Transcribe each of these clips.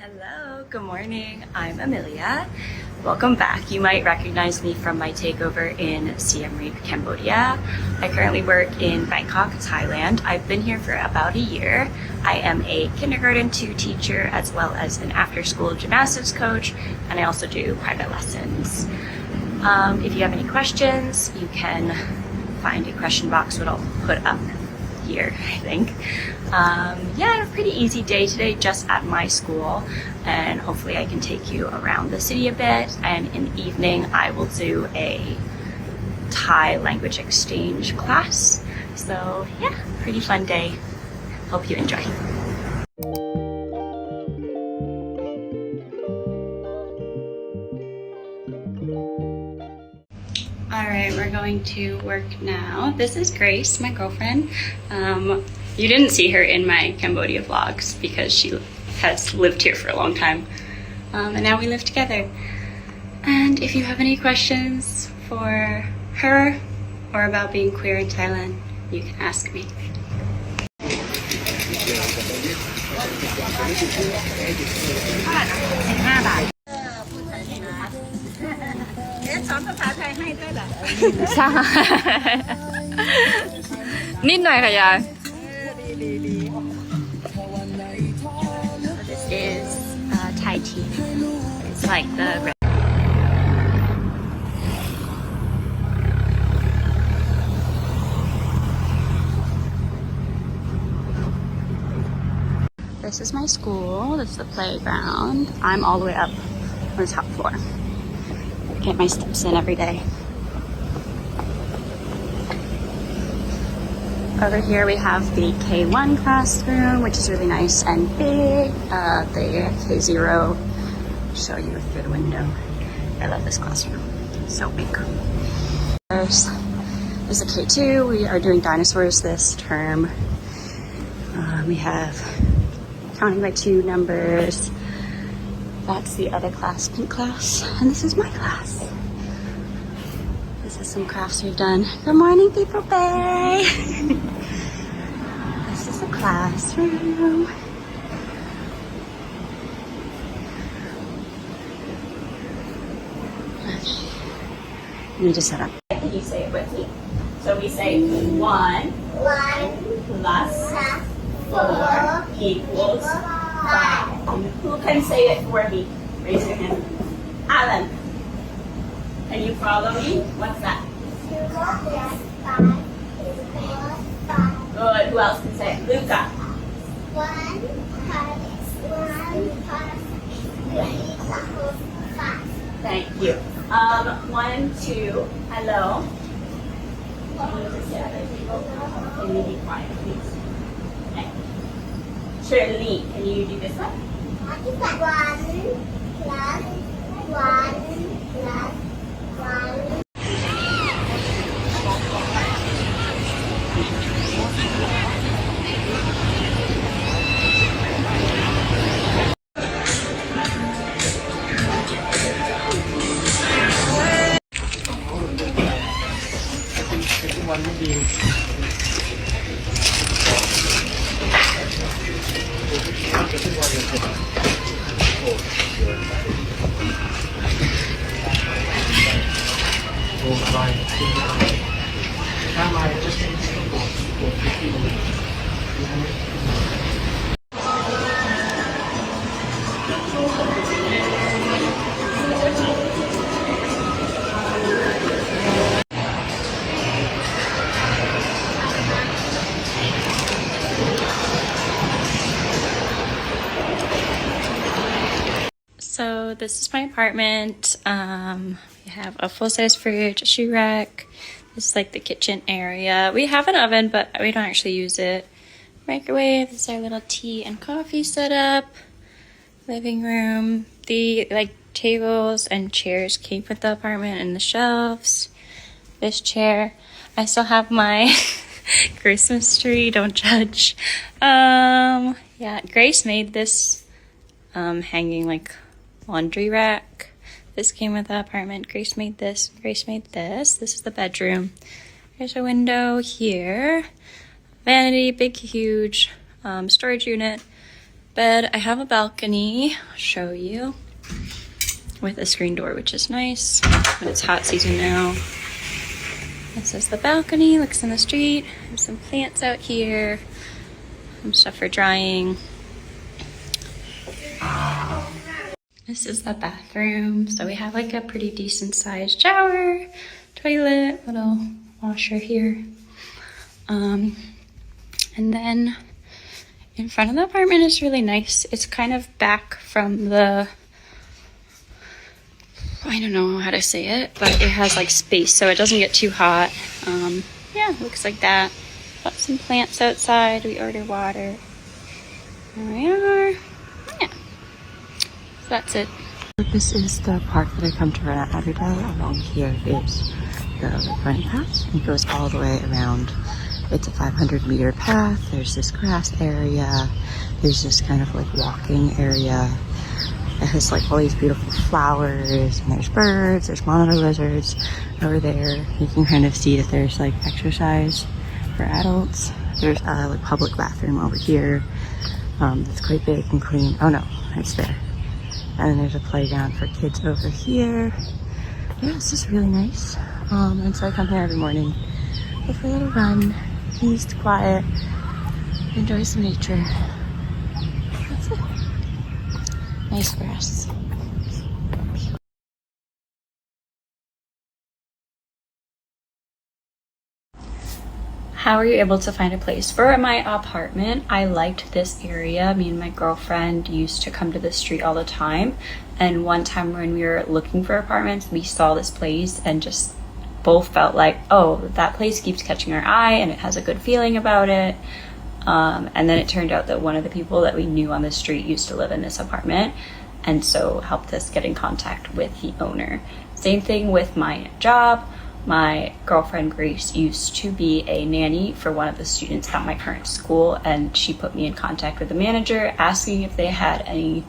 Hello, good morning. I'm Emelia. Welcome back. You might recognize me from my takeover in Siem Reap, Cambodia. I currently work in Bangkok, Thailand. I've been here for about a year. I am a kindergarten 2 teacher as well as an after-school gymnastics coach, and I also do private lessons. If you have any questions, you can find a question box, what I'll put up here, I think. Yeah, a pretty easy day today just at my school, and hopefully I can take you around the city a bit, and in the evening I will do a Thai language exchange class. So yeah, pretty fun day. Hope you enjoy. Alright, we're going to work now. This is Grace, my girlfriend. You didn't see her in my Cambodia vlogs because she has lived here for a long time. And now we live together. And if you have any questions for her or about being queer in Thailand, you can ask me. $15 สอนภาษาไทยให้ด้วยเหรอใช่นิดหน่อยค่ะยาย This is Thai tea. It's like the This is my school. This is the playground. I'm all the way up on the top floor. Get my steps in every day. Over here we have the K1 classroom, which is really nice and big. The K0 show you through the window. I love this classroom. So big. There's a K2. We are doing dinosaurs this term. We have counting by 2 numbers. That's the other class, pink class, and this is my class. This is some crafts we've done. Good morning, People Bay. This is the classroom. Okay. I need to set up. Can you say it with me? So we say 1 plus 4 equals 5. Who can say it for me? Raise your hand. Alan. Can you follow me? What's that? Good. Who else can say it? Luca. 1 plus 5. Thank you. 1, 2. Hello. Can you be quiet, please? Okay. Shirley, can you do this one? 1 plus 1 plus 1. So this is my apartment. We have a full-size fridge, a shoe rack. This is like the kitchen area. We have an oven, but we don't actually use it. Microwave. This is our little tea and coffee setup. Living room. The tables and chairs came with the apartment, and the shelves. This chair. I still have my Christmas tree. Don't judge. Yeah, Grace made this hanging laundry rack. This came with the apartment. Grace made this. Grace made this. This is the bedroom. There's a window here. Vanity, big, huge storage unit. bed. I have a balcony, I'll show you, with a screen door, which is nice, but it's hot season now. This is the balcony, looks in the street. There's some plants out here, some stuff for drying. This is the bathroom. So we have like a pretty decent sized shower, toilet, little washer here. And then in front of the apartment is really nice. It's kind of back from the, I don't know how to say it, but it has like space so it doesn't get too hot. Yeah, looks like that. Got some plants outside. We order water. There we are. Yeah. So that's it. This is the park that I come to run at every day. Along here is the running path. It goes all the way around. It's a 500-meter path. There's this grass area. There's this kind of like walking area. It has like all these beautiful flowers, and there's birds, there's monitor lizards over there. You can kind of see that there's like exercise for adults. There's a like public bathroom over here. It's quite big and clean. Oh no, it's there. And then there's a playground for kids over here. Yeah, it's just really nice. And so I come here every morning, go for a little run, peace, quiet, enjoy some nature. That's it. Nice grass. How are you able to find a place? For my apartment, I liked this area. Me and my girlfriend used to come to this street all the time. And one time when we were looking for apartments, we saw this place and just both felt like, oh, that place keeps catching our eye and it has a good feeling about it. And then it turned out that one of the people that we knew on the street used to live in this apartment, and so helped us get in contact with the owner. Same thing with my job. My girlfriend Grace used to be a nanny for one of the students at my current school, and she put me in contact with the manager asking if they had any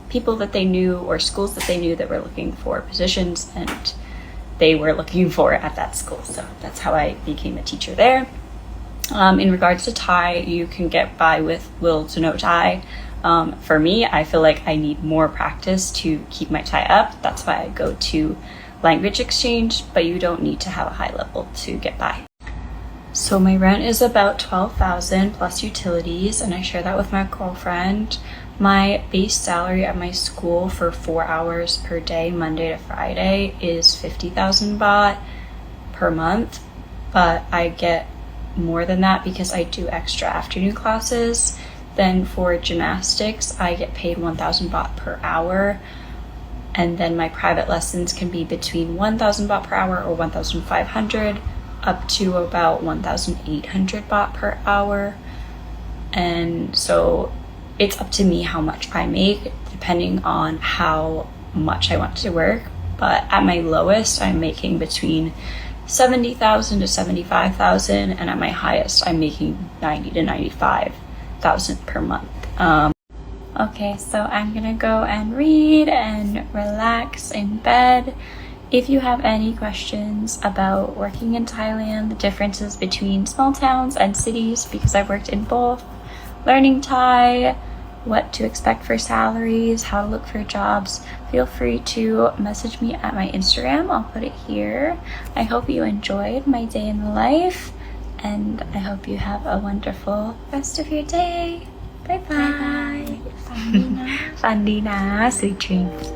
people that they knew or schools that they knew that were looking for positions, and they were looking for at that school. So that's how I became a teacher there. In regards to Thai, you can get by with little to no Thai. For me, I feel like I need more practice to keep my Thai up. That's why I go to language exchange, but you don't need to have a high level to get by. So my rent is about $12,000 plus utilities, and I share that with my girlfriend. My base salary at my school for 4 hours per day, Monday to Friday, is 50,000 baht per month, but I get more than that because I do extra afternoon classes. Then for gymnastics, I get paid 1,000 baht per hour. And then my private lessons can be between 1,000 baht per hour or 1,500 up to about 1,800 baht per hour. And so it's up to me how much I make depending on how much I want to work. But at my lowest, I'm making between 70,000 to 75,000, and at my highest, I'm making 90 to 95,000 per month. Okay, so I'm gonna go and read and relax in bed. If you have any questions about working in Thailand, the differences between small towns and cities, because I've worked in both, learning Thai, what to expect for salaries, how to look for jobs, feel free to message me at my Instagram. I'll put it here. I hope you enjoyed my day in the life, and I hope you have a wonderful rest of your day. Bye bye. Fun Dina. Sweet dreams.